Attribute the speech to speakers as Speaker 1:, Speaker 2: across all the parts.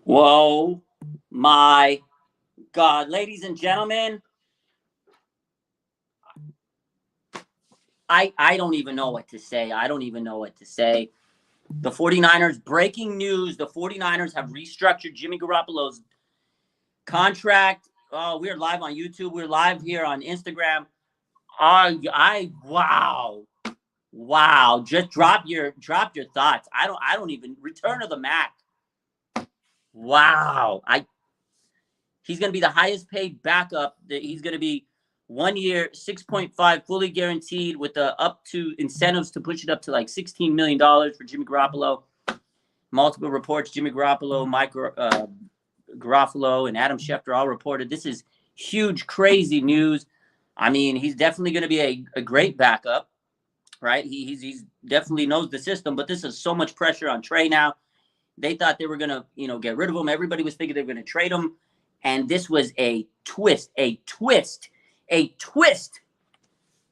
Speaker 1: Whoa, my God. Ladies and gentlemen, I don't even know what to say. I don't even know what to say. The 49ers, breaking news, the 49ers have restructured Jimmy Garoppolo's contract. Oh, we're live on YouTube. We're live here on Instagram. Wow. Wow. Just drop your thoughts. I don't even return to the Mac. Wow. He's going to be the highest paid backup. He's going to be 1 year, 6.5 fully guaranteed with the up to incentives to push it up to like $16 million for Jimmy Garoppolo. Multiple reports, Jimmy Garoppolo, Garoppolo, and Adam Schefter all reported. This is huge, crazy news. I mean, he's definitely going to be a great backup, right? He's definitely knows the system, but this is so much pressure on Trey now. They thought they were going to, get rid of him. Everybody was thinking they were going to trade him. And this was a twist.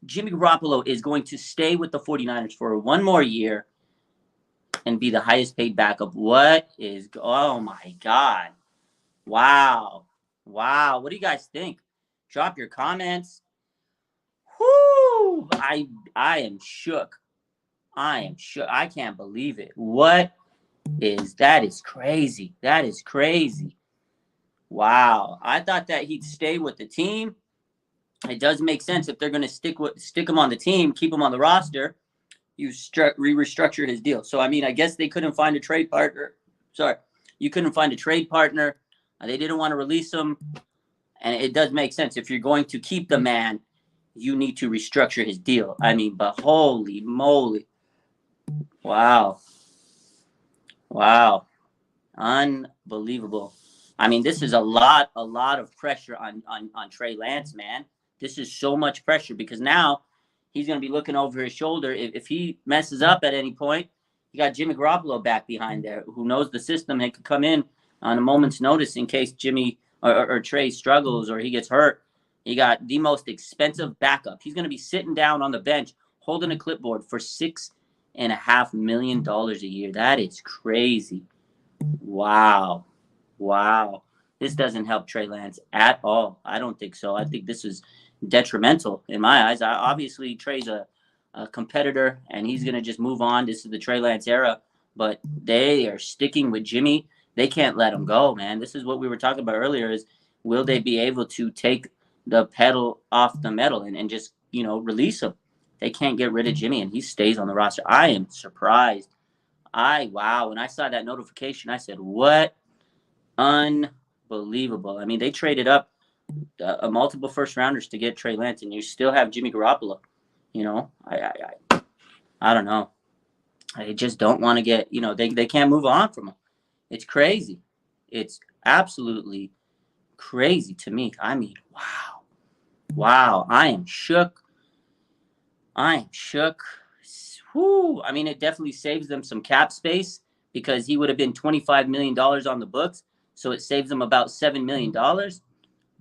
Speaker 1: Jimmy Garoppolo is going to stay with the 49ers for one more year and be the highest paid backup. Oh my God. Wow. What do you guys think? Drop your comments. Whoo! I am shook. I can't believe it. That is crazy. That is crazy. Wow. I thought that he'd stay with the team. It does make sense if they're going to stick him on the team, keep him on the roster. You restructure his deal. So, I mean, I guess they couldn't find a trade partner. Sorry. You couldn't find a trade partner. They didn't want to release him. And it does make sense. If you're going to keep the man, you need to restructure his deal. I mean, but holy moly. Wow. Unbelievable. I mean, this is a lot of pressure on Trey Lance, man. This is so much pressure because now he's going to be looking over his shoulder. If he messes up at any point, you got Jimmy Garoppolo back behind there who knows the system and could come in on a moment's notice in case Jimmy or Trey struggles or he gets hurt. You got the most expensive backup. He's going to be sitting down on the bench holding a clipboard for $6.5 million a year. That is crazy. Wow. This doesn't help Trey Lance at all. I don't think so. I think this is detrimental in my eyes. Obviously, Trey's a competitor, and he's going to just move on. This is the Trey Lance era, but they are sticking with Jimmy. They can't let him go, man. This is what we were talking about earlier is will they be able to take the pedal off the metal and just, release him? They can't get rid of Jimmy, and he stays on the roster. I am surprised. Wow. When I saw that notification, I said, what? Unbelievable. I mean, they traded up multiple first rounders to get Trey Lance, and you still have Jimmy Garoppolo. I don't know. I just don't want to get, they can't move on from him. It's crazy. It's absolutely crazy to me. I mean, wow. I am shook. Whew. I mean, it definitely saves them some cap space because he would have been $25 million on the books. So it saves them about $7 million.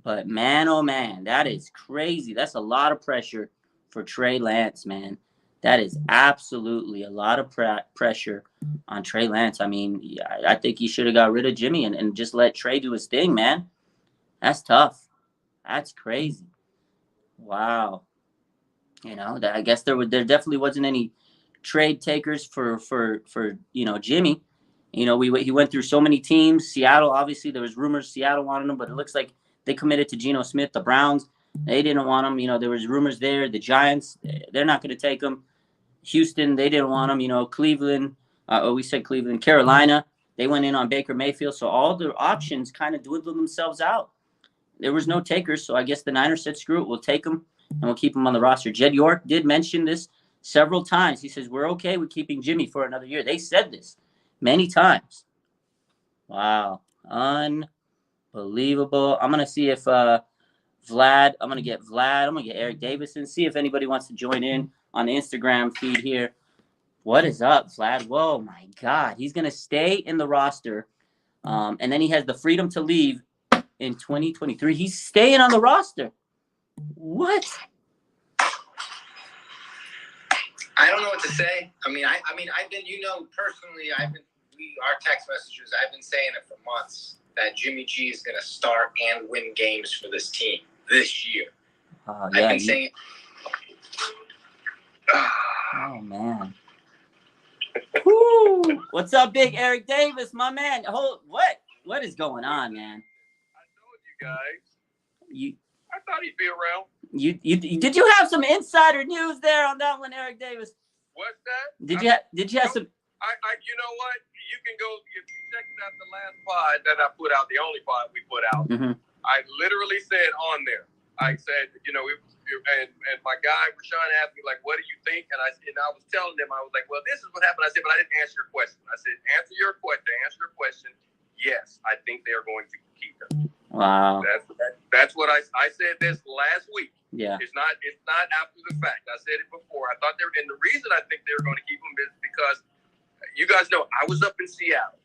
Speaker 1: But man, oh man, that is crazy. That's a lot of pressure for Trey Lance, man. That is absolutely a lot of pressure on Trey Lance. I mean, I think he should have got rid of Jimmy and just let Trey do his thing, man. That's tough. That's crazy. Wow. I guess there definitely wasn't any trade takers for Jimmy. He went through so many teams. Seattle, obviously, there was rumors Seattle wanted him, but it looks like they committed to Geno Smith. The Browns, they didn't want him. There was rumors there. The Giants, they're not going to take him. Houston, they didn't want him. Cleveland, Carolina, they went in on Baker Mayfield. So all the options kind of dwindled themselves out. There was no takers, so I guess the Niners said, screw it, we'll take him, and we'll keep him on the roster. Jed York did mention this several times. He says, we're okay with keeping Jimmy for another year. They said this many times. Wow. Unbelievable. I'm going to see if I'm going to get Eric Davison, see if anybody wants to join in on the Instagram feed here. What is up, Vlad? Whoa, my God. He's going to stay in the roster, and then he has the freedom to leave in 2023. He's staying on the roster. What?
Speaker 2: I don't know what to say. I mean, I've been, personally, our text messages, I've been saying it for months, that Jimmy G is going to start and win games for this team this year. I've been saying.
Speaker 1: Oh, man. Woo. What's up, Big Eric Davis, my man? What is going on, man?
Speaker 3: I told you guys.
Speaker 1: I
Speaker 3: thought he'd be around.
Speaker 1: Did you have some insider news there on that one, Eric Davis?
Speaker 3: What's that?
Speaker 1: Did you have some?
Speaker 3: You know what? You can go if you check out the last pod that I put out, the only pod we put out.
Speaker 1: Mm-hmm.
Speaker 3: I literally said on there. I said, and my guy Rashawn asked me like, "What do you think?" And I was telling them, I was like, "Well, this is what happened." I said, but I didn't answer your question. I said, "Answer your question. Yes, I think they are going to keep him."
Speaker 1: Wow.
Speaker 3: That's what I said this last week.
Speaker 1: Yeah.
Speaker 3: It's not after the fact. I said it before. I thought and the reason I think they were going to keep him is because you guys know I was up in Seattle.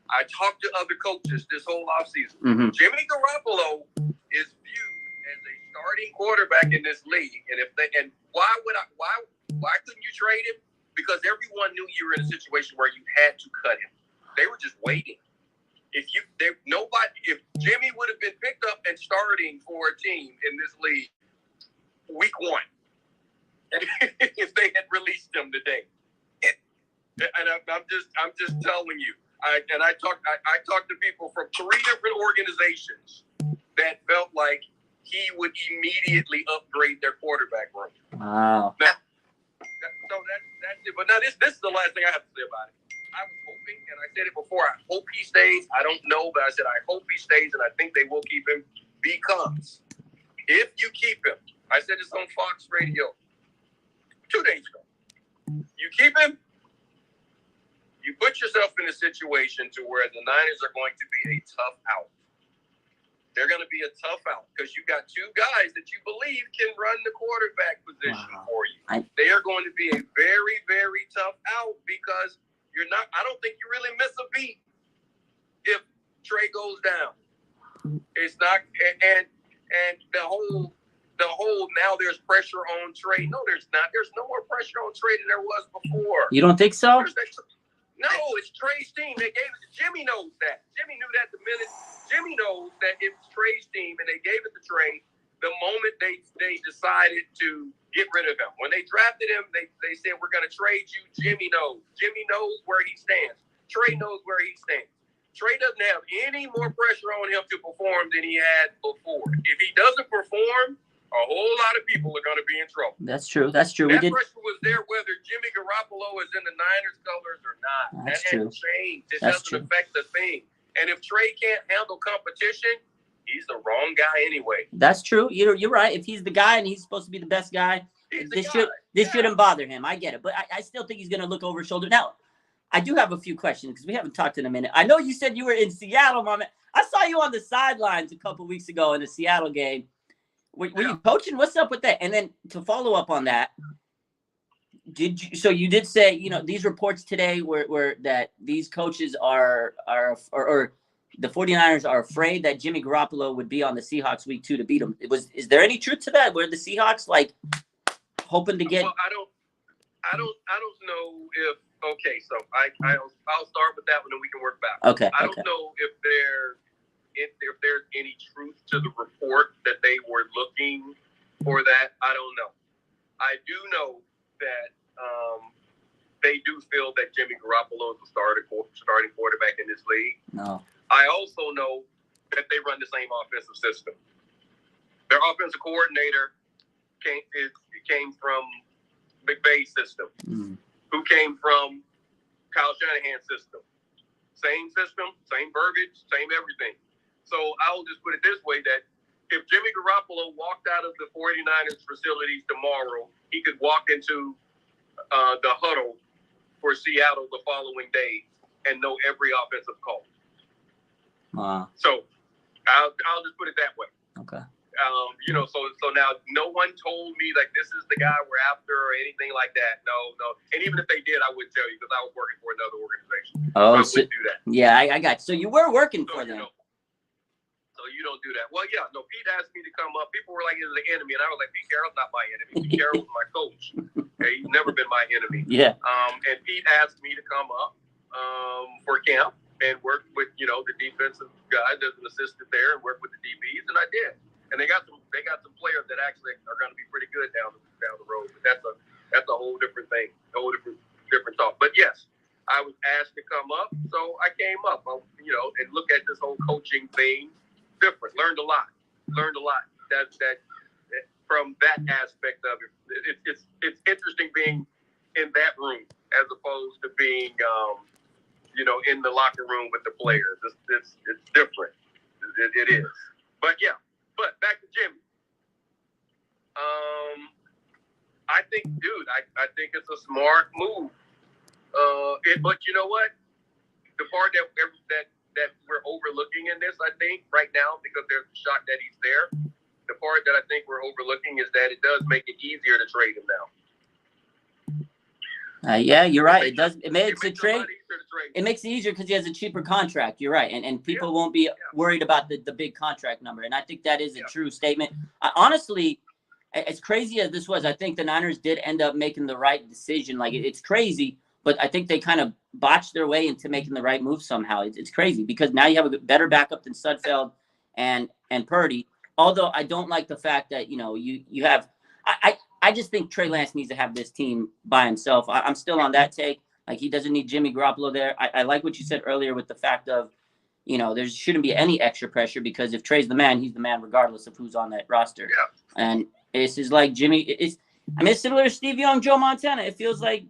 Speaker 3: I talked to other coaches this whole offseason.
Speaker 1: Mm-hmm.
Speaker 3: Jimmy Garoppolo is viewed as a starting quarterback in this league, and why couldn't you trade him? Because everyone knew you were in a situation where you had to cut him. They were just waiting. If Jimmy would have been picked up and starting for a team in this league week 1, if they had released him today, and I'm just telling you. I talked to people from 3 different organizations that felt like he would immediately upgrade their quarterback room.
Speaker 1: Wow.
Speaker 3: Now, that's it. But now this is the last thing I have to say about it. I was hoping, and I said it before, I hope he stays. I don't know, but I said I hope he stays, and I think they will keep him because if you keep him, I said this on Fox Radio 2 days ago. You keep him, you put yourself in a situation to where the Niners are going to be a tough out. They're going to be a tough out because you got 2 guys that you believe can run the quarterback position for you. They are going to be a very, very tough out because I don't think you really miss a beat if Trey goes down. It's not, and the whole now there's pressure on Trey. No, there's not. There's no more pressure on Trey than there was before.
Speaker 1: You don't think so?
Speaker 3: No, it's Trey's team. They gave it to Jimmy. Knows that. Jimmy knew that the minute. Jimmy knows that it's Trey's team, and they gave it to Trey the moment they decided to get rid of him. When they drafted him, they said, "We're going to trade you." Jimmy knows. Jimmy knows where he stands. Trey knows where he stands. Trey doesn't have any more pressure on him to perform than he had before. If he doesn't perform, a whole lot of people are going to be in trouble.
Speaker 1: That's true. That
Speaker 3: pressure was there whether Jimmy Garoppolo is in the Niners colors or not.
Speaker 1: That's
Speaker 3: that
Speaker 1: true.
Speaker 3: hasn't changed. It
Speaker 1: That's
Speaker 3: doesn't
Speaker 1: true.
Speaker 3: affect the thing. And if Trey can't handle competition, he's the wrong guy anyway.
Speaker 1: That's true. You're right. If he's the guy and he's supposed to be the best guy, this shouldn't bother him. I get it. But I still think he's going to look over his shoulder. Now, I do have a few questions because we haven't talked in a minute. I know you said you were in Seattle, my man. I saw you on the sidelines a couple weeks ago in the Seattle game. Were you coaching? What's up with that? And then to follow up on that, you did say, these reports today were that these coaches or the 49ers are afraid that Jimmy Garoppolo would be on the Seahawks week 2 to beat them. Is there any truth to that? Were the Seahawks hoping to get?
Speaker 3: Well, I don't know if. Okay, so I'll start with that one and we can work back.
Speaker 1: Okay.
Speaker 3: I don't know if there's any truth to the report that they were looking for that. I don't know. I do know that they do feel that Jimmy Garoppolo is the starting quarterback in this league.
Speaker 1: No.
Speaker 3: I also know that they run the same offensive system. Their offensive coordinator came from McVay's system, who came from Kyle Shanahan's system. Same system, same verbiage, same everything. So I'll just put it this way, that if Jimmy Garoppolo walked out of the 49ers facilities tomorrow, he could walk into the huddle for Seattle the following day and know every offensive call.
Speaker 1: Wow.
Speaker 3: So I'll just put it that way.
Speaker 1: Okay.
Speaker 3: So now no one told me like this is the guy we're after or anything like that. No. And even if they did, I wouldn't tell you because I was working for another organization.
Speaker 1: Oh,
Speaker 3: so I wouldn't do that.
Speaker 1: Yeah, I got you. So you were working for them.
Speaker 3: So you don't do that. Well, yeah, no, Pete asked me to come up. People were like, he's the enemy. And I was like, Pete Carroll's not my enemy. Pete Carroll's my coach. Okay, he's never been my enemy.
Speaker 1: Yeah.
Speaker 3: And Pete asked me to come up for camp and work with, the defensive guys as an assistant there and work with the DBs, and I did. And they got some players that actually are going to be pretty good down the road. But that's a whole different thing, a whole different talk. But yes, I was asked to come up, so I came up. And look at this whole coaching thing different. Learned a lot. That from that aspect of it, it's interesting being in that room as opposed to being in the locker room with the players. It's different. It is. But yeah. But back to Jimmy. I think, dude, I think it's a smart move. But you know what? The part that we're overlooking in this, I think, right now, because there's a shock that he's there, the part that I think we're overlooking is that it does make it easier to trade him now.
Speaker 1: Yeah, you're right. It does. It makes
Speaker 3: it
Speaker 1: trade. It makes it easier because he has a cheaper contract. You're right, and people won't be worried about the big contract number. And I think that is a true statement. Honestly, as crazy as this was, I think the Niners did end up making the right decision. Like it's crazy, but I think they kind of botched their way into making the right move somehow. It's crazy because now you have a better backup than Sudfeld and Purdy. Although I don't like the fact that you have. I just think Trey Lance needs to have this team by himself. I'm still on that take. Like, he doesn't need Jimmy Garoppolo there. I like what you said earlier with the fact of, there shouldn't be any extra pressure because if Trey's the man, he's the man regardless of who's on that roster.
Speaker 3: Yeah.
Speaker 1: And this is like Jimmy. It's similar to Steve Young, Joe Montana. It feels like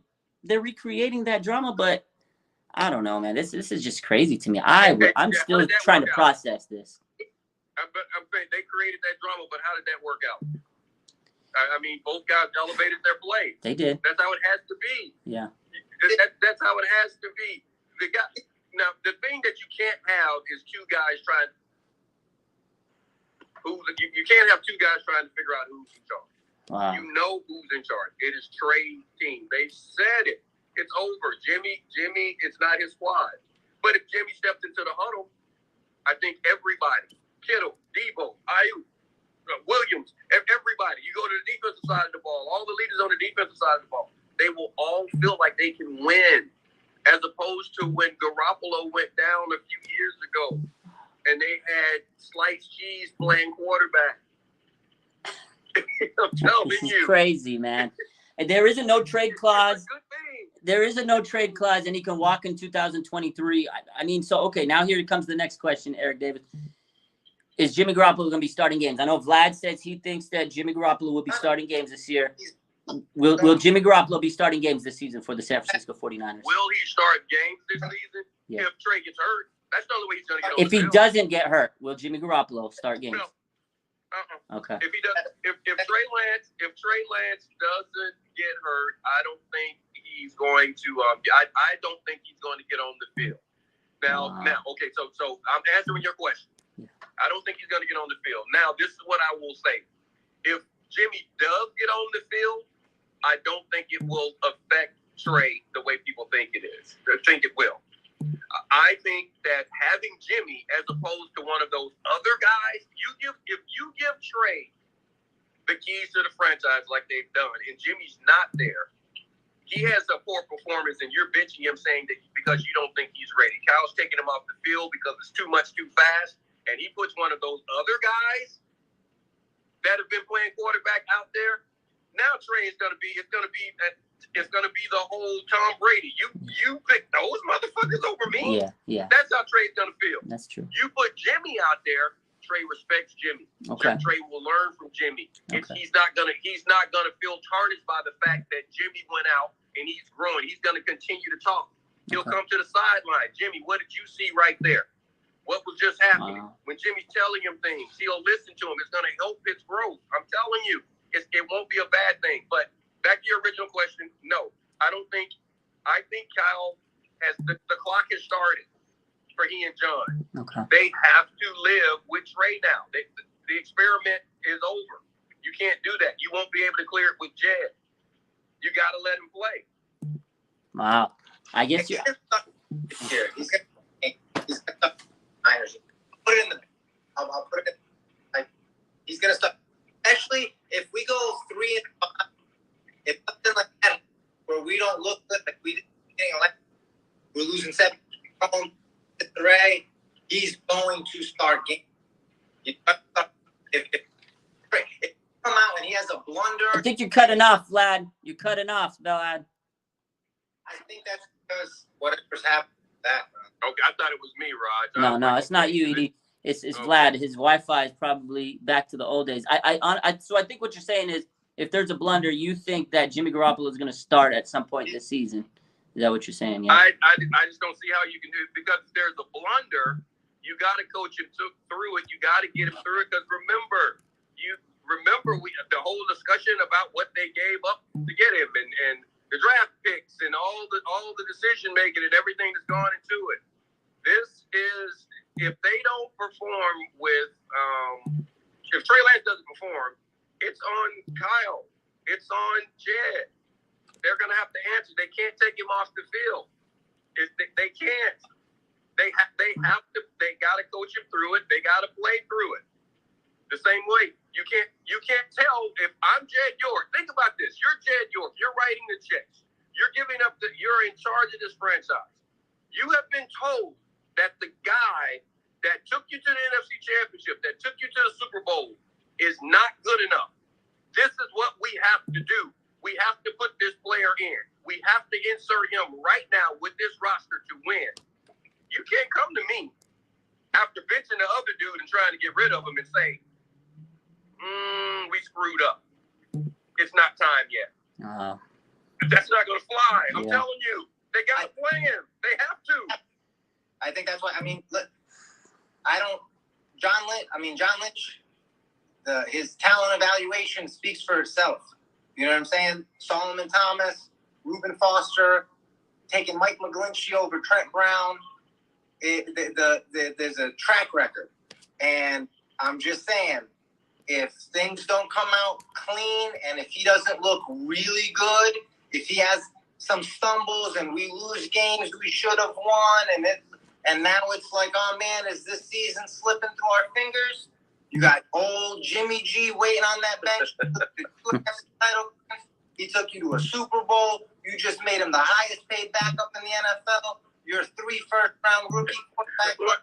Speaker 1: they're recreating that drama, but I don't know, man. This is just crazy to me. I'm still trying to process this.
Speaker 3: I'm saying they created that drama, but how did that work out? I mean, both guys elevated their play.
Speaker 1: They did.
Speaker 3: That's how it has to be.
Speaker 1: Yeah.
Speaker 3: That's how it has to be. Now, the thing that you can't have is two guys trying. You can't have two guys trying to figure out who's in charge.
Speaker 1: Wow.
Speaker 3: You know who's in charge. It is Trey's team. They said it. It's over. Jimmy, it's not his squad. But if Jimmy stepped into the huddle, I think everybody, Kittle, Debo, Ayuk, Williams, everybody, you go to the defensive side of the ball, all the leaders on the defensive side of the ball, they will all feel like they can win, as opposed to when Garoppolo went down a few years ago and they had sliced cheese playing quarterback. I'm telling
Speaker 1: this is
Speaker 3: you.
Speaker 1: Crazy, man. And there is a no trade clause. There is a no trade clause, and he can walk in 2023. I mean, so, okay, now here comes the next question, Eric Davis. Is Jimmy Garoppolo going to be starting games? I know Vlad says he thinks that Jimmy Garoppolo will be starting games this year. Will Jimmy Garoppolo be starting games this season for the San Francisco 49ers?
Speaker 3: Will he start games this season?
Speaker 1: Yeah.
Speaker 3: If Trey gets hurt, that's the only way he's going to get on
Speaker 1: If
Speaker 3: the
Speaker 1: he
Speaker 3: field.
Speaker 1: doesn't get hurt, will Jimmy Garoppolo start games?
Speaker 3: No.
Speaker 1: Okay.
Speaker 3: If he does, if Trey Lance doesn't get hurt, I don't think he's going to. I don't think he's going to get on the field. Now, okay. So I'm answering your question. Yeah. I don't think he's going to get on the field. Now, this is what I will say. If Jimmy does get on the field, I don't think it will affect Trey the way people think it is. I think it will. I think that having Jimmy as opposed to one of those other guys, if you give Trey the keys to the franchise like they've done, and Jimmy's not there, he has a poor performance, and you're benching him saying that because you don't think he's ready. Kyle's taking him off the field because it's too much too fast, and he puts one of those other guys that have been playing quarterback out there. Now Trey is going to be the whole Tom Brady. You pick those motherfuckers over me.
Speaker 1: Yeah.
Speaker 3: That's how Trey's going to feel.
Speaker 1: That's true.
Speaker 3: You put Jimmy out there, Trey respects Jimmy.
Speaker 1: Okay.
Speaker 3: Trey will learn from Jimmy.
Speaker 1: Okay.
Speaker 3: He's not gonna feel tarnished by the fact that Jimmy went out and he's growing. He's gonna continue to talk. He'll come to the sideline. Jimmy, what did you see right there? What was just happening? When Jimmy's telling him things, he'll listen to him. It's gonna help his growth. I'm telling you, it won't be a bad thing. But back to your original question, no, I don't think. I think Kyle has the clock has started for he and John.
Speaker 1: Okay.
Speaker 3: They have to live with Trey now. The experiment is over. You can't do that. You won't be able to clear it with Jed. You got to let him play.
Speaker 1: Wow. I guess you.
Speaker 2: Here, he's gonna Niners. Put it in the. I'll put it in. He's gonna stop. Actually, if we go 3-5, if something like that, where we don't look good, like we didn't elect, we're losing 7. Trey, he's going to start games. If come out and he has a blunder.
Speaker 1: I think you're cutting off, Vlad. You're cutting off, Vlad.
Speaker 2: I think that's because whatever's happened to that.
Speaker 3: Okay, I thought it was me, Raj.
Speaker 1: No, it's not you, Edie. It's Vlad. His Wi-Fi is probably back to the old days. So I think what you're saying is, if there's a blunder, you think that Jimmy Garoppolo is going to start at some point this season. Is that what you're saying? Yeah.
Speaker 3: I just don't see how you can do it, because if there's a blunder, you got to coach him through it. You got to get him through it, because remember the whole discussion about what they gave up to get him, and the draft picks and all the decision making and everything that's gone into it. This is, if they don't perform with if Trey Lance doesn't perform, it's on Kyle. It's on Jed. They're going to have to answer. They can't take him off the field. They can't. They have to. They got to coach him through it. They got to play through it. The same way. You can't tell if I'm Jed York. Think about this. You're Jed York. You're writing the checks. You're giving up. You're in charge of this franchise. You have been told that the guy that took you to the NFC Championship, that took you to the Super Bowl, is not good enough. This is what we have to do. We have to put this player in. We have to insert him right now with this roster to win. You can't come to me after benching the other dude and trying to get rid of him and say, we screwed up. It's not time yet. That's not going to fly. I'm telling you. They got to play him. They have to.
Speaker 2: I think that's what, look, John Lynch, his talent evaluation speaks for itself. You know what I'm saying? Solomon Thomas, Reuben Foster, taking Mike McGlinchey over Trent Brown. There's a track record. And I'm just saying, if things don't come out clean and if he doesn't look really good, if he has some stumbles and we lose games we should have won, and now it's like, oh man, is this season slipping through our fingers? You got old Jimmy G waiting on that bench. He took you to a Super Bowl. You just made him the highest paid backup in the NFL. You're a 3 first-round rookie quarterback.
Speaker 3: Well,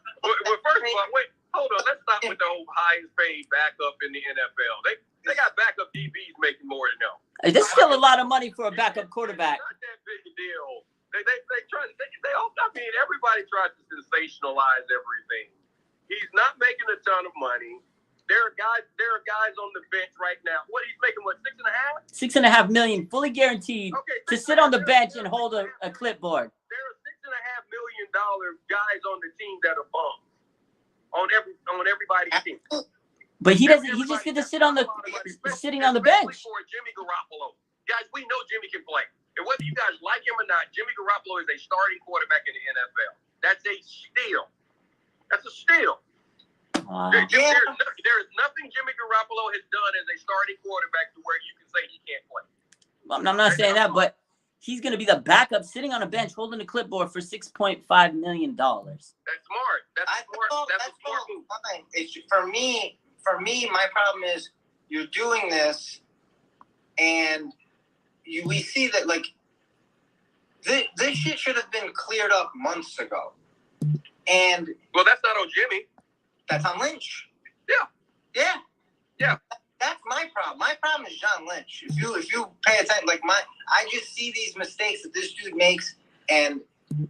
Speaker 3: first of all, wait, hold on. Let's stop with the whole highest paid backup in the NFL. They got backup DBs making more than them.
Speaker 1: There's still a lot of money for a backup quarterback.
Speaker 3: It's not that big a deal. Everybody tries to sensationalize everything. He's not making a ton of money. There are guys on the bench right now. What, he's making, what, $6.5 million?
Speaker 1: $6.5 million, fully guaranteed, to sit on the bench and hold a clipboard.
Speaker 3: There are $6.5 million guys on the team that are bums on everybody's team.
Speaker 1: But he doesn't. He just get to sit on the sitting on the bench.
Speaker 3: For Jimmy Garoppolo, guys, we know Jimmy can play, and whether you guys like him or not, Jimmy Garoppolo is a starting quarterback in the NFL. That's a steal. That's a steal.
Speaker 1: Wow.
Speaker 3: There is nothing Jimmy Garoppolo has done as a starting quarterback to where you can say he can't play.
Speaker 1: Well, I'm not saying that, but he's going to be the backup sitting on a bench holding a clipboard for $6.5 million.
Speaker 3: That's smart. That's a smart move.
Speaker 2: Fine. It's, for me, my problem is you're doing this, and we see that, like, this shit should have been cleared up months ago. And
Speaker 3: well, that's not on Jimmy.
Speaker 2: That's on Lynch.
Speaker 3: Yeah.
Speaker 2: That's my problem. My problem is John Lynch. If you pay attention, like I just see these mistakes that this dude makes, and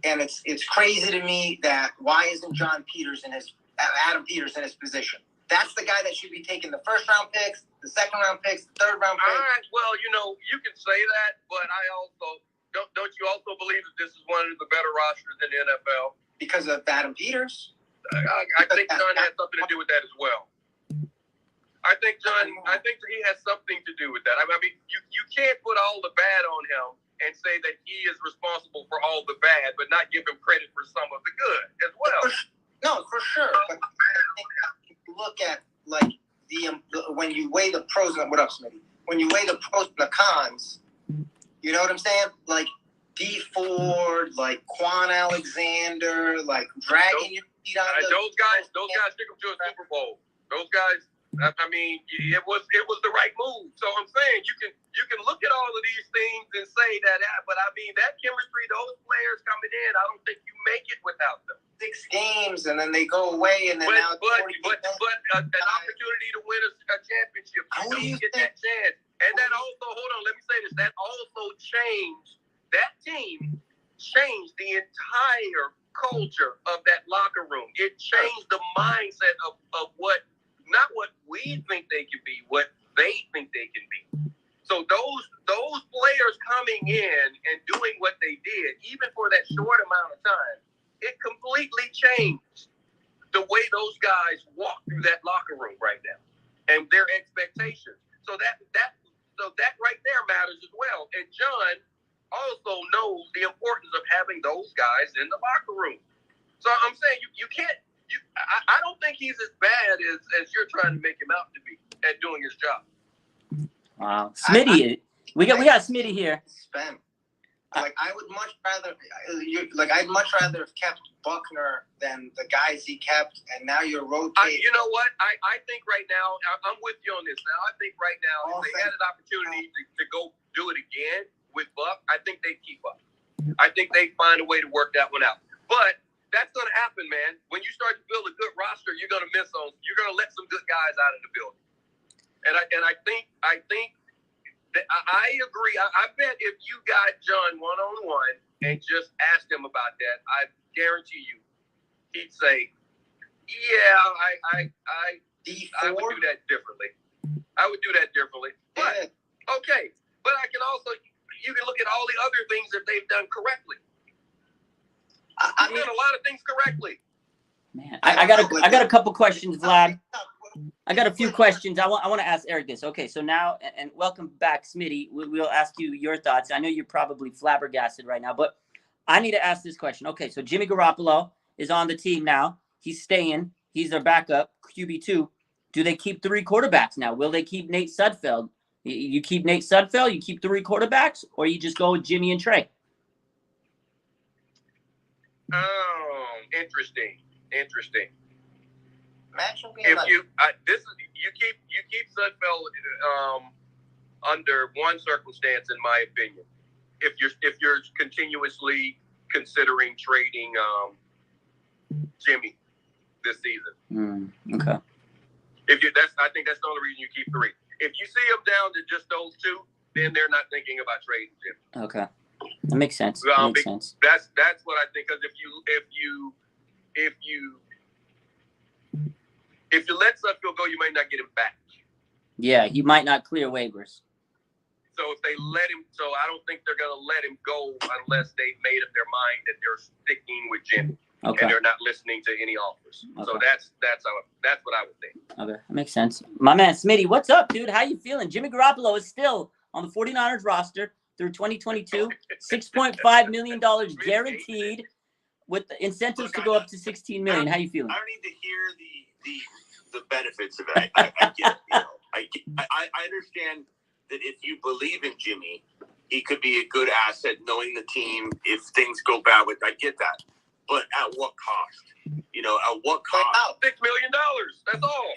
Speaker 2: it's crazy to me that why isn't Adam Peters in his position? That's the guy that should be taking the first round picks, the second round picks, the third round picks.
Speaker 3: All right. Well, you can say that, but I also don't you also believe that this is one of the better rosters in the NFL
Speaker 2: because of Adam Peters?
Speaker 3: I think John has something to do with that as well. I think he has something to do with that. I mean, you can't put all the bad on him and say that he is responsible for all the bad, but not give him credit for some of the good as well.
Speaker 2: No, for sure. But I think if you look at like when you weigh the pros and what up, Smitty? When you weigh the pros and the cons, you know what I'm saying? Like D Ford, like Quan Alexander, like dragging your feet on
Speaker 3: those guys took him to a Super Bowl. Those guys I mean, it was the right move. So I'm saying you can look at all of these things and say that, but I mean that chemistry, those players coming in, I don't think you make it without them.
Speaker 2: 6 games and then they go away and then
Speaker 3: but
Speaker 2: now.
Speaker 3: An opportunity to win a championship. You don't get that chance. And that also, hold on, let me say this. That also changed that team. Changed the entire culture of that locker room. It changed the mindset of what, not what we think they can be, what they think they can be. So those players coming in and doing what they did, even for that short amount of time, it completely changed the way those guys walk through that locker room right now and their expectations. So that right there matters as well. And John also knows the importance of having those guys in the locker room. So I'm saying you can't. I don't think he's as bad as you're trying to make him out to be at doing his job.
Speaker 1: Wow, Smitty, we got Smitty here.
Speaker 2: Spend. Like I would much rather, I'd much rather have kept Buckner than the guys he kept, and now you're rotating.
Speaker 3: You know what? I think right now, I'm with you on this. Now I think right now, if they had an opportunity to go do it again with Buck, I think they'd keep up. I think they'd find a way to work that one out. But that's going to happen, man. When you start to build a good roster, you're going to miss on. You're going to let some good guys out of the building. And I think that I agree. I bet if you got John one-on-one and just asked him about that, I guarantee you, he'd say, "Yeah, I would do that differently. I would do that differently." But okay, but I can also, you can look at all the other things that they've done correctly. I've done a lot of things correctly.
Speaker 1: Man, I got a couple questions, Vlad. I got a few questions. I want to ask Eric this. Okay, so now, and welcome back, Smitty. We'll ask you your thoughts. I know you're probably flabbergasted right now, but I need to ask this question. Okay, so Jimmy Garoppolo is on the team now. He's staying. He's their backup, QB2. Do they keep 3 quarterbacks now? Will they keep Nate Sudfeld? You keep Nate Sudfeld, you keep 3 quarterbacks, or you just go with Jimmy and Trey?
Speaker 3: Interesting.
Speaker 2: If
Speaker 3: you keep Sudfeld under one circumstance, in my opinion, if you're continuously considering trading Jimmy this season.
Speaker 1: Okay.
Speaker 3: I think that's the only reason you keep 3. If you see them down to just those 2, then they're not thinking about trading Jimmy.
Speaker 1: Okay, that makes sense.
Speaker 3: Makes sense. That's what I think. Because if you let Sudfeld go, you might not get him back.
Speaker 1: Yeah, he might not clear waivers.
Speaker 3: So if they let him, I don't think they're going to let him go unless they've made up their mind that they're sticking with Jimmy. Okay. And they're not listening to any offers. Okay. So that's what I would think. Okay, that makes sense.
Speaker 1: My man Smitty, what's up, dude? How you feeling? Jimmy Garoppolo is still on the 49ers roster through 2022. $6.5 million guaranteed, with the incentives to go up to $16 million. How you feeling?
Speaker 4: I don't need to hear the benefits of it. I get it. I understand that if you believe in Jimmy, he could be a good asset, knowing the team if things go bad with. I get that. But at what cost? At what cost?
Speaker 3: $6 million. That's all.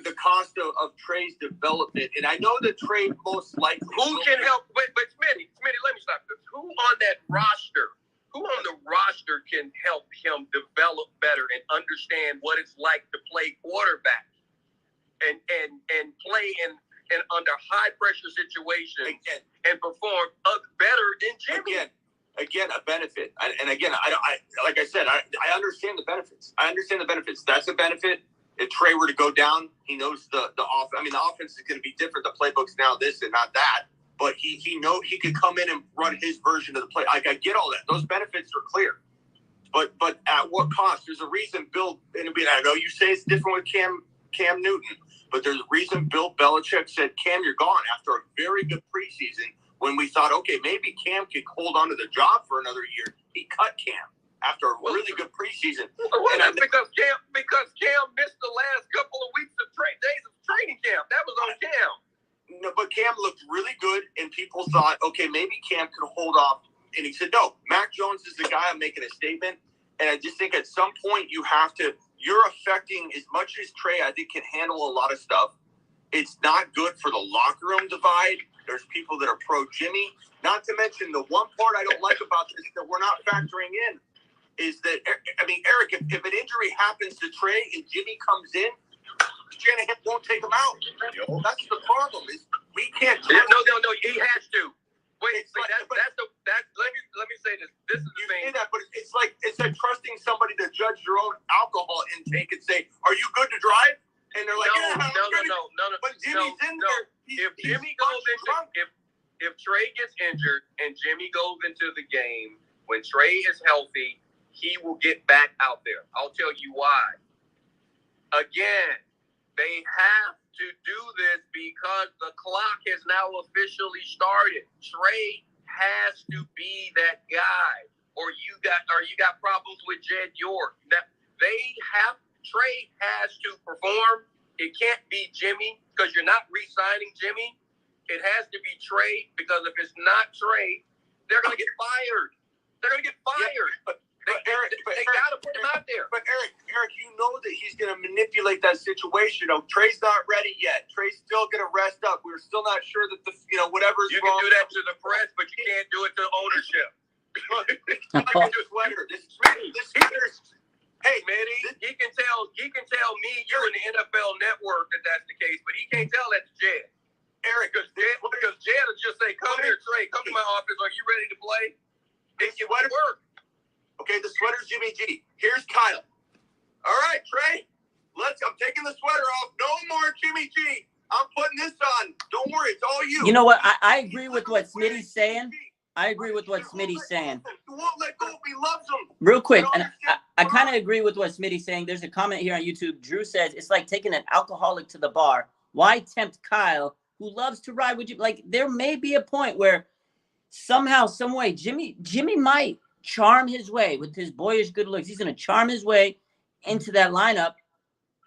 Speaker 4: The cost of Trey's development. And I know that Trey most likely...
Speaker 3: Who can help? But Smitty, let me stop this. Who on that roster, who on the roster can help him develop better and understand what it's like to play quarterback and play in under high-pressure situations and perform better than Jimmy?
Speaker 4: Again, a benefit. And again, like I said, I understand the benefits. That's a benefit. If Trey were to go down, he knows the offense. I mean, the offense is going to be different. The playbook's now this and not that. But he knows he could come in and run his version of the play. I get all that. Those benefits are clear. But at what cost? There's a reason Bill, and I know you say it's different with Cam Newton, but there's a reason Bill Belichick said, "Cam, you're gone," after a very good preseason. When we thought, okay, maybe Cam could hold on to the job for another year, he cut Cam after a really good preseason.
Speaker 3: Well, that's because Cam missed the last couple of weeks of days of training camp. That was on Cam.
Speaker 4: No, but Cam looked really good, and people thought, okay, maybe Cam could hold off. And he said, no, Mac Jones is the guy. I'm making a statement. And I just think at some point you have to you're affecting, as much as Trey, I think, can handle a lot of stuff. It's not good for the locker room divide. There's people that are pro Jimmy. Not to mention the one part I don't like about this that we're not factoring in is that, I mean, Eric, if an injury happens to Trey and Jimmy comes in, Shanahan won't take him out. That's the problem. Is we can't.
Speaker 3: No. He has to. Wait, let me say this. This is the thing.
Speaker 4: Say that, but it's like trusting somebody to judge your own alcohol intake and say, "Are you good to drive?" And they're like,
Speaker 3: no.
Speaker 4: But Jimmy's in there.
Speaker 3: If Jimmy goes into if Trey gets injured and Jimmy goes into the game when Trey is healthy, he will get back out there. I'll tell you why. Again, they have to do this because the clock has now officially started. Trey has to be that guy, or you got problems with Jed York. Trey has to perform. It can't be Jimmy because you're not re-signing Jimmy. It has to be Trey because if it's not Trey, they're going to get fired. They're going to get fired.
Speaker 4: Yeah,
Speaker 3: they got to put him out there.
Speaker 4: But Eric, you know that he's going to manipulate that situation. Trey's not ready yet. Trey's still going to rest up. We're still not sure that whatever's
Speaker 3: you
Speaker 4: wrong.
Speaker 3: You can do that to the press, but you can't do it to ownership.
Speaker 4: This sweater's. Hey, man,
Speaker 3: he can tell me, you and the NFL Network that's the case, but he can't tell that to Jed. Eric, because Jed will just say, "Come here, Trey. Come to my office. Are you ready to play?" It won't work.
Speaker 4: Okay, the sweater's Jimmy G. Here's Kyle. All right, Trey. I'm taking the sweater off. No more Jimmy G. I'm putting this on. Don't worry, it's all you.
Speaker 1: You know what? I agree with what Smitty's saying. I won't
Speaker 4: let go. He loves him.
Speaker 1: Real quick, and I kind of agree with what Smitty's saying. There's a comment here on YouTube. Drew says it's like taking an alcoholic to the bar. Why tempt Kyle, who loves to ride with you? Like, there may be a point where somehow, some way, Jimmy might charm his way with his boyish good looks. He's going to charm his way into that lineup.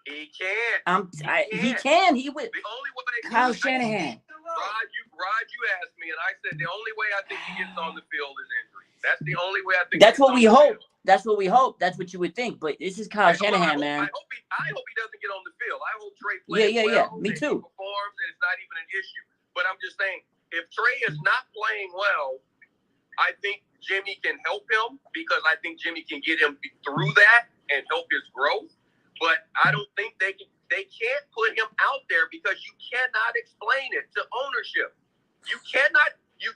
Speaker 3: He can.
Speaker 1: He can. He would.
Speaker 3: The only way.
Speaker 1: Kyle Shanahan.
Speaker 3: Rod, you asked me, and I said the only way I think he gets on the field is injury. That's the only way I think.
Speaker 1: That's what we hope. That's what we hope. That's what you would think. But this is Kyle Shanahan, man.
Speaker 3: I hope he doesn't get on the field. I hope Trey plays well.
Speaker 1: Me too.
Speaker 3: He performs, and it's not even an issue. But I'm just saying, if Trey is not playing well, I think Jimmy can help him because I think Jimmy can get him through that and help his growth. But I don't think they can't put him out there because you cannot explain it to ownership. You cannot. You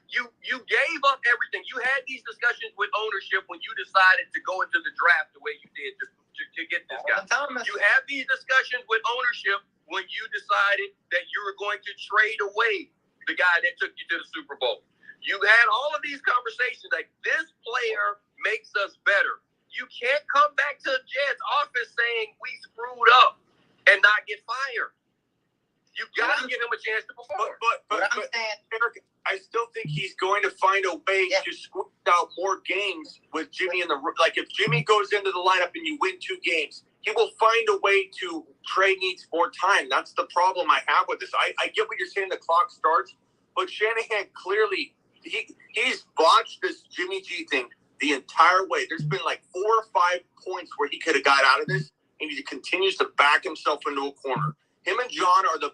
Speaker 3: gave up everything. You had these discussions with ownership when you decided to go into the draft the way you did to get this guy. You had these discussions with ownership when you decided that you were going to trade away the guy that took you to the Super Bowl. You had all of these conversations like this player makes us better. You can't come back to Jed's office saying we screwed up and not get fired. You got to give him a chance to perform.
Speaker 4: But Eric, I still think he's going to find a way to squeeze out more games with Jimmy in the like. If Jimmy goes into the lineup and you win 2 games, he will find a way to. Trey needs more time. That's the problem I have with this. I get what you're saying. The clock starts, but Shanahan clearly he's botched this Jimmy G thing the entire way. There's been like 4 or 5 points where he could have got out of this, and he continues to back himself into a corner. Him and John are the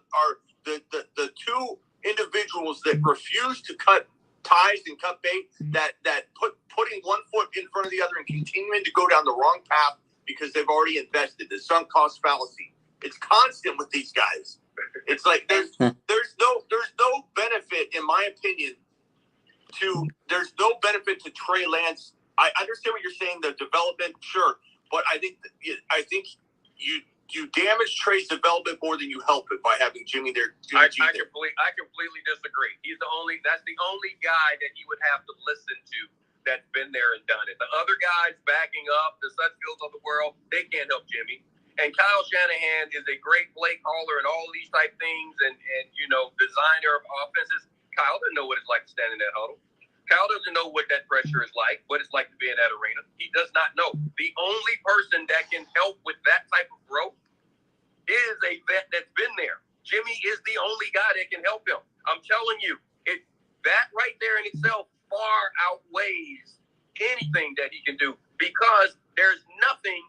Speaker 4: 2 individuals that refuse to cut ties and cut bait, that putting one foot in front of the other and continuing to go down the wrong path because they've already invested. The sunk cost fallacy. It's constant with these guys. It's like there's no benefit, in my opinion, to Trey Lance. I understand what you're saying, the development, sure, but I think you damage Trey's development more than you help it by having Jimmy there.
Speaker 3: I completely disagree. That's the only guy that he would have to listen to that's been there and done it. The other guys backing up, the Sutfields of the world, they can't help Jimmy. And Kyle Shanahan is a great play caller and all these type things and designer of offenses. Kyle doesn't know what it's like to stand in that huddle. Kyle doesn't know what that pressure is like, what it's like to be in that arena. He does not know. The only person that can help with that type of growth is a vet that's been there. Jimmy is the only guy that can help him. I'm telling you, that right there in itself far outweighs anything that he can do because there's nothing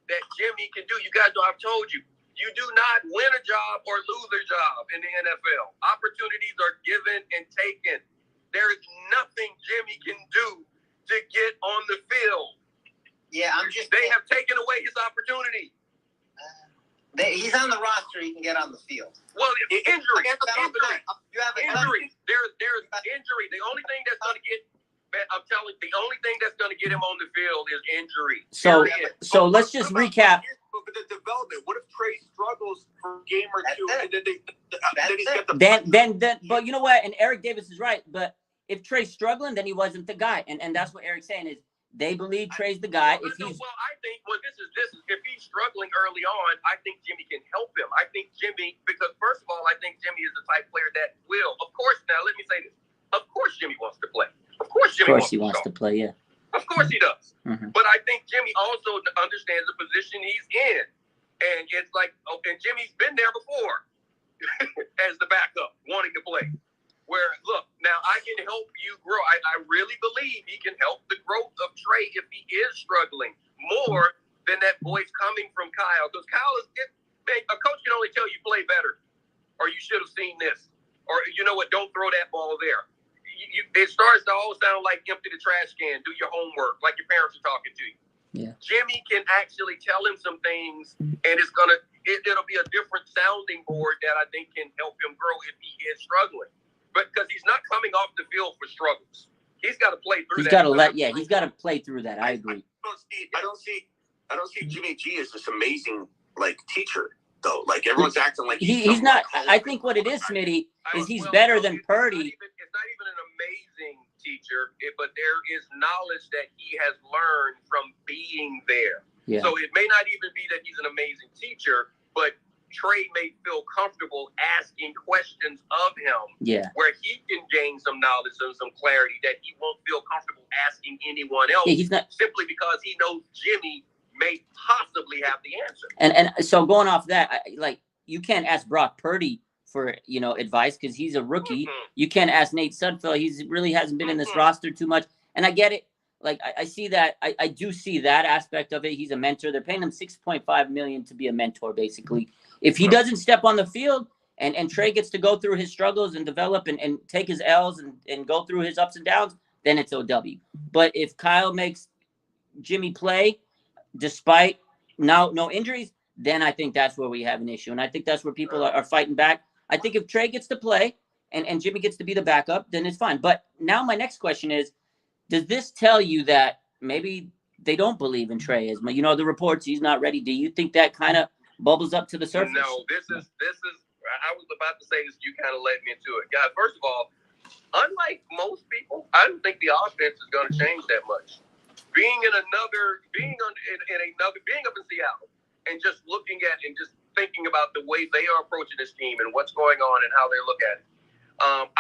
Speaker 3: that Jimmy can do. You guys know I've told you, you do not win a job or lose a job in the NFL. Opportunities are given and taken. There is nothing Jimmy can do to get on the field.
Speaker 2: Yeah,
Speaker 3: They have taken away his opportunity.
Speaker 2: He's on the roster. He can get on the field.
Speaker 3: Well, injury.
Speaker 2: You have
Speaker 3: Injury. There's injury. The only thing that's going to get, I'm telling you, the only thing that's going to get him on the field is injury.
Speaker 1: So let's just recap.
Speaker 4: But the development. What if Trey struggles for a game or two, and then he's got the
Speaker 1: Then, but you know what? And Eric Davis is right. But if Trey's struggling, then he wasn't the guy. And that's what Eric's saying is they believe Trey's the guy. If he's
Speaker 3: this is if he's struggling early on, I think Jimmy can help him. I think Jimmy, because first of all, I think Jimmy is the type player that will. Of course, now let me say this. Of course, Jimmy wants to play. Of course, Jimmy wants to
Speaker 1: play. Yeah.
Speaker 3: Of course he does.
Speaker 1: Mm-hmm.
Speaker 3: But I think Jimmy also understands the position he's in. And it's like, and Jimmy's been there before as the backup, wanting to play. Where, look, now I can help you grow. I really believe he can help the growth of Trey if he is struggling more than that voice coming from Kyle. Because Kyle a coach can only tell you play better, or you should have seen this, or you know what, don't throw that ball there. It starts to all sound like empty the trash can, do your homework, like your parents are talking to you.
Speaker 1: Yeah.
Speaker 3: Jimmy can actually tell him some things, and it'll be a different sounding board that I think can help him grow if he is struggling. But because he's not coming off the field for struggles, he's got to play through. He's got
Speaker 1: to play through that. I agree.
Speaker 4: I don't see Jimmy G as this amazing teacher though. Like everyone's acting like
Speaker 1: he's not. I think what it is, Smitty, is he's better than Purdy.
Speaker 3: It's not even an amazing teacher, but there is knowledge that he has learned from being there.
Speaker 1: Yeah.
Speaker 3: So it may not even be that he's an amazing teacher, but Trey may feel comfortable asking questions of him, where he can gain some knowledge and some clarity that he won't feel comfortable asking anyone else.
Speaker 1: He's not,
Speaker 3: simply because he knows Jimmy may possibly have the answer.
Speaker 1: And so going off that, you can't ask Brock Purdy for advice because he's a rookie. Mm-hmm. You can't ask Nate Sudfeld. He's really hasn't been in this roster too much. And I get it. Like I see that. I do see that aspect of it. He's a mentor. They're paying him $6.5 million to be a mentor, basically. If he doesn't step on the field and Trey gets to go through his struggles and develop and take his L's and go through his ups and downs, then it's OW. But if Kyle makes Jimmy play despite no injuries, then I think that's where we have an issue. And I think that's where people are fighting back. I think if Trey gets to play and Jimmy gets to be the backup, then it's fine. But now my next question is, does this tell you that maybe they don't believe in Trey? As the reports, he's not ready. Do you think that kind of bubbles up to the surface?
Speaker 3: No, this is. I was about to say this. You kind of led me into it, guys. First of all, unlike most people, I don't think the offense is going to change that much. Being up in Seattle and just looking at and just thinking about the way they are approaching this team and what's going on and how they look at it,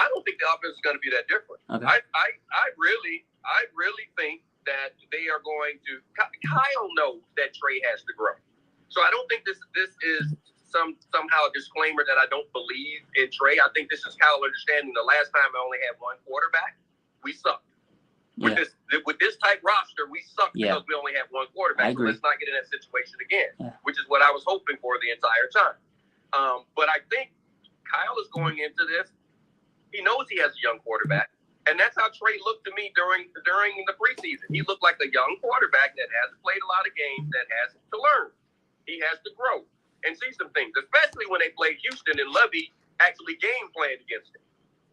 Speaker 3: I don't think the offense is going to be that different.
Speaker 1: Okay.
Speaker 3: I really think that they are going to. Kyle knows that Trey has to grow, so I don't think this is somehow a disclaimer that I don't believe in Trey. I think this is Kyle understanding the last time I only had one quarterback, we sucked. With this type roster, we sucked because we only have one quarterback. So let's not get in that situation again, which is what I was hoping for the entire time. But I think Kyle is going into this. He knows he has a young quarterback, and that's how Trey looked to me during the preseason. He looked like a young quarterback that hasn't played a lot of games, that has to learn. He has to grow and see some things, especially when they played Houston and Lovey actually game planned against him.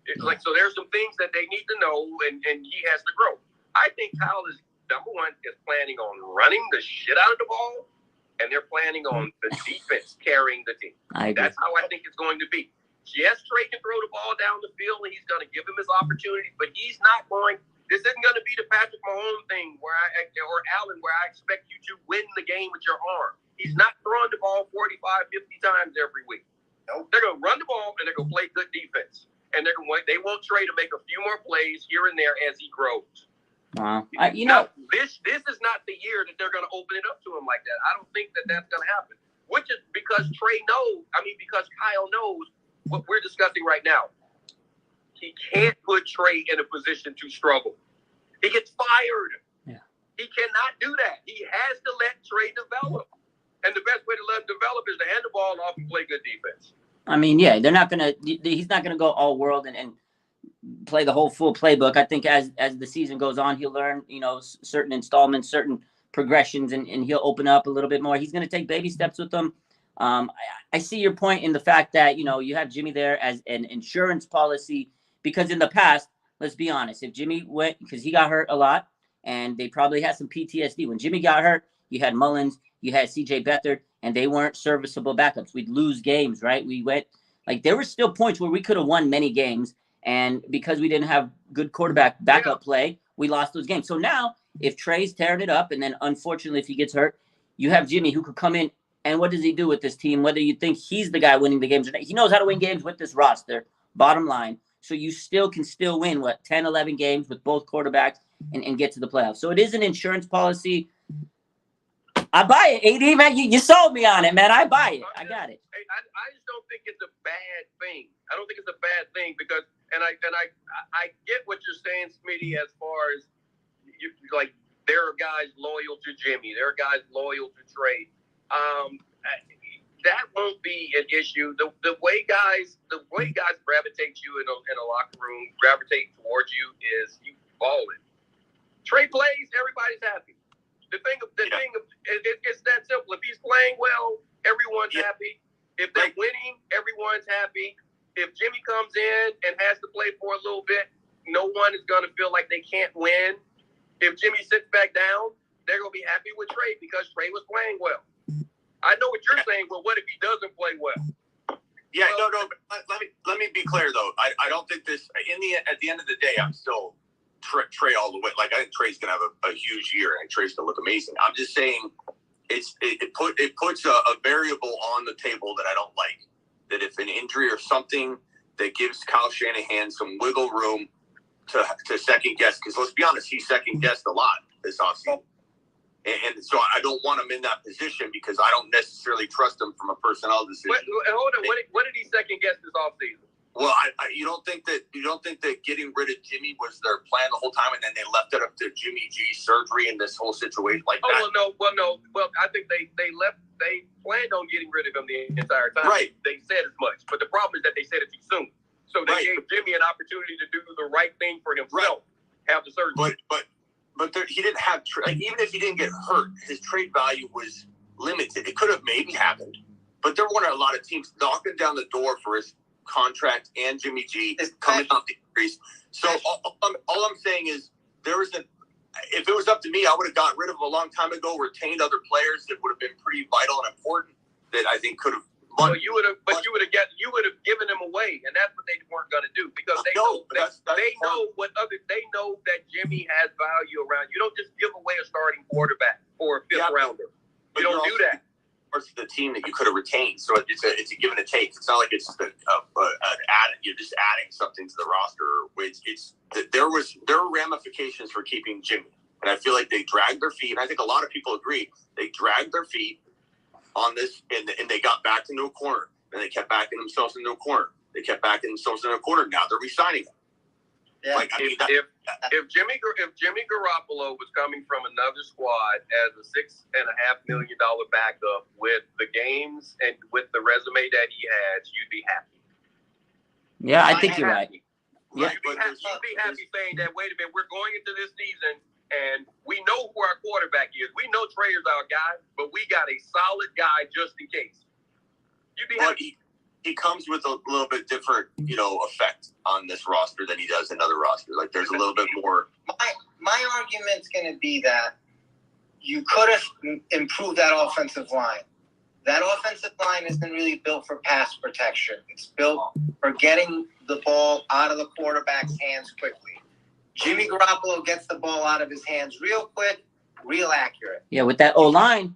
Speaker 3: It's so there's some things that they need to know, and he has to grow. I think Kyle is, number one, is planning on running the shit out of the ball, and they're planning on the defense carrying the team. That's how I think it's going to be. Yes, Trey can throw the ball down the field, and he's going to give him his opportunities, but he's not going. This isn't going to be the Patrick Mahomes thing or Allen, where I expect you to win the game with your arm. He's not throwing the ball 45, 50 times every week. Nope. They're going to run the ball, and they're going to play good defense. And they want Trey to make a few more plays here and there as he grows.
Speaker 1: Wow.
Speaker 3: This is not the year that they're going to open it up to him like that. I don't think that that's going to happen, which is because because Kyle knows what we're discussing right now. He can't put Trey in a position to struggle. He gets fired.
Speaker 1: Yeah.
Speaker 3: He cannot do that. He has to let Trey develop. develop is to hand the ball off and play good defense.
Speaker 1: I mean, yeah, he's not gonna go all world and play the whole full playbook. I think as the season goes on, he'll learn, certain installments, certain progressions, and he'll open up a little bit more. He's gonna take baby steps with them. I see your point in the fact that, you have Jimmy there as an insurance policy, because in the past, let's be honest, if Jimmy went, because he got hurt a lot, and they probably had some PTSD. When Jimmy got hurt, you had Mullins, you had CJ Beathard, and they weren't serviceable backups. We'd lose games, right? There were still points where we could have won many games, and because we didn't have good quarterback backup play, we lost those games. So now, if Trey's tearing it up, and then unfortunately if he gets hurt, you have Jimmy who could come in, and what does he do with this team? Whether you think he's the guy winning the games or not, he knows how to win games with this roster, bottom line. So you can still win, 10, 11 games with both quarterbacks and get to the playoffs. So it is an insurance policy. I buy it, AD, man. You sold me on it, man. I buy it. I got it.
Speaker 3: I just don't think it's a bad thing. I don't think it's a bad thing because, and I get what you're saying, Smitty, as far as there are guys loyal to Jimmy, there are guys loyal to Trey. That won't be an issue. The way guys gravitate you in a locker room, gravitate towards you is you balling. Trey plays, everybody's happy. The thing, it's that simple. If he's playing well, everyone's happy. If they're winning, everyone's happy. If Jimmy comes in and has to play for a little bit, no one is going to feel like they can't win. If Jimmy sits back down, they're going to be happy with Trey because Trey was playing well. I know what you're saying, but what if he doesn't play well?
Speaker 4: Yeah, no. Let me be clear though. I don't think this. At the end of the day, I'm still Trey all the way. I think Trey's gonna have a huge year, and Trey's gonna look amazing. I'm just saying, it puts a variable on the table that I don't like. That if an injury or something that gives Kyle Shanahan some wiggle room to second guess, because let's be honest, he second guessed a lot this offseason. And so I don't want him in that position because I don't necessarily trust him from a personnel decision.
Speaker 3: Hold on, what did he second guess this offseason?
Speaker 4: Well, you don't think that getting rid of Jimmy was their plan the whole time, and then they left it up to Jimmy G surgery and this whole situation like that?
Speaker 3: Well, I think they planned on getting rid of him the entire time.
Speaker 4: Right.
Speaker 3: They said as much, but the problem is that they said it too soon. So they gave Jimmy an opportunity to do the right thing for himself, have the surgery.
Speaker 4: But he didn't have even if he didn't get hurt, his trade value was limited. It could have maybe happened, but there weren't a lot of teams knocking down the door for his contract and Jimmy G coming off the increase. So all I'm saying is if it was up to me, I would have gotten rid of him a long time ago, retained other players that would have been pretty vital and important that I think could have.
Speaker 3: Well, you would have given him away, and that's what they weren't going to do because they know that Jimmy has value around. You don't just give away a starting quarterback for a fifth rounder. You don't do that.
Speaker 4: Parts of the team that you could have retained, so it's a give and a take. It's not like it's an add. You're just adding something to the roster. There were ramifications for keeping Jimmy, and I feel like they dragged their feet. And I think a lot of people agree they dragged their feet on this, and they got backed into a corner, and they kept backing themselves into a corner. Now they're re-signing him.
Speaker 3: Yeah. If Jimmy Garoppolo was coming from another squad as a $6.5 million backup with the games and with the resume that he has, you'd be happy.
Speaker 1: Yeah, I think you're right.
Speaker 3: Yeah, you'd be happy saying that. Wait a minute, we're going into this season. And we know who our quarterback is. We know Trey is our guy, but we got a solid guy just in case. You'd be happy.
Speaker 4: He comes with a little bit different, effect on this roster than he does in other rosters. There's a little bit more.
Speaker 2: My argument's going to be that you could have improved that offensive line. That offensive line isn't really built for pass protection. It's built for getting the ball out of the quarterback's hands quickly. Jimmy Garoppolo gets the ball out of his hands real quick, real accurate.
Speaker 1: Yeah, with that O-line.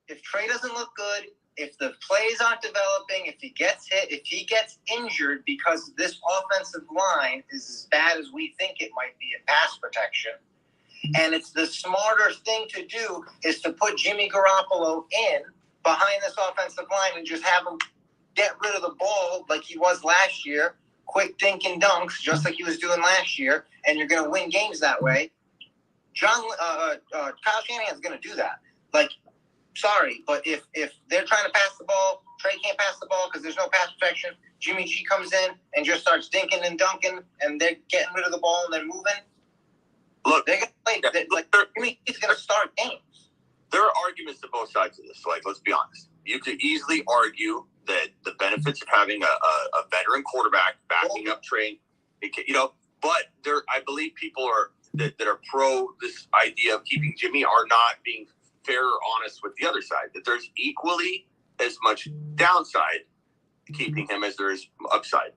Speaker 2: If Trey doesn't look good, if the plays aren't developing, if he gets hit, if he gets injured because this offensive line is as bad as we think it might be in pass protection, and it's the smarter thing to do is to put Jimmy Garoppolo in behind this offensive line and just have him get rid of the ball like he was last year, quick dink and dunks, just like he was doing last year, and you're going to win games that way. Kyle Shanahan's going to do that. sorry, but if they're trying to pass the ball, Trey can't pass the ball because there's no pass protection. Jimmy G comes in and just starts dinking and dunking, and they're getting rid of the ball and they're moving.
Speaker 4: Look,
Speaker 2: they're gonna play. Jimmy G's gonna start games.
Speaker 4: There are arguments to both sides of this. Like, let's be honest. You could easily argue that the benefits of having a veteran quarterback backing up Trey, but I believe people that are pro this idea of keeping Jimmy are not being fair or honest with the other side. That there's equally as much downside to keeping him as there is upside.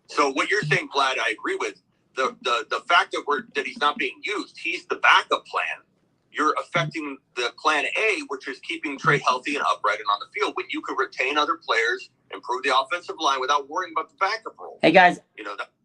Speaker 4: So what you're saying, Vlad, I agree with. The fact that he's not being used, he's the backup plan. You're affecting the plan A, which is keeping Trey healthy and upright and on the field when you could retain other players, improve the offensive line without worrying about the backup role.
Speaker 1: Hey, guys,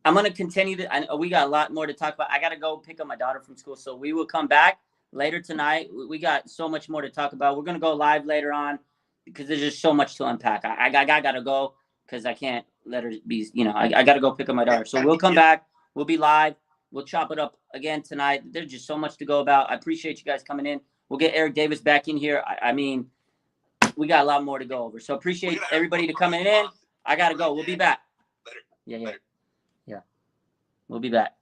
Speaker 1: I'm going to continue. We got a lot more to talk about. I got to go pick up my daughter from school, so we will come back later tonight. We got so much more to talk about. We're going to go live later on because there's just so much to unpack. I got to go because I can't let her be, I got to go pick up my daughter. So we'll come back. We'll be live. We'll chop it up again tonight. There's just so much to go about. I appreciate you guys coming in. We'll get Eric Davis back in here. I mean, we got a lot more to go over. So appreciate everybody to coming in. I got to go. We'll be back. Yeah. We'll be back.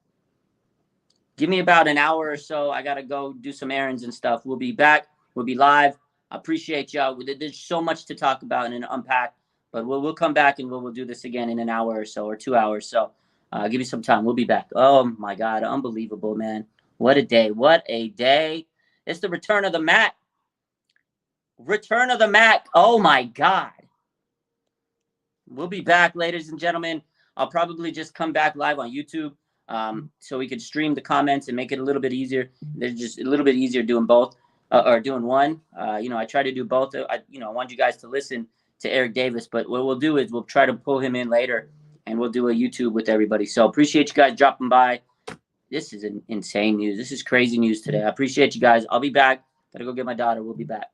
Speaker 1: Give me about an hour or so. I got to go do some errands and stuff. We'll be back. We'll be live. I appreciate y'all. There's so much to talk about and unpack. But we'll come back and we'll do this again in an hour or so or 2 hours. So give me some time. We'll be back. Oh, my God. Unbelievable, man. What a day. What a day. It's the return of the Mac. Return of the Mac. Oh, my God. We'll be back, ladies and gentlemen. I'll probably just come back live on YouTube so we could stream the comments and make it a little bit easier. They're just a little bit easier doing both or doing one. I try to do both. I want you guys to listen to Eric Davis, but what we'll do is we'll try to pull him in later and we'll do a YouTube with everybody. So appreciate you guys dropping by. This is insane news. This is crazy news today. I appreciate you guys. I'll be back. Gotta go get my daughter. We'll be back.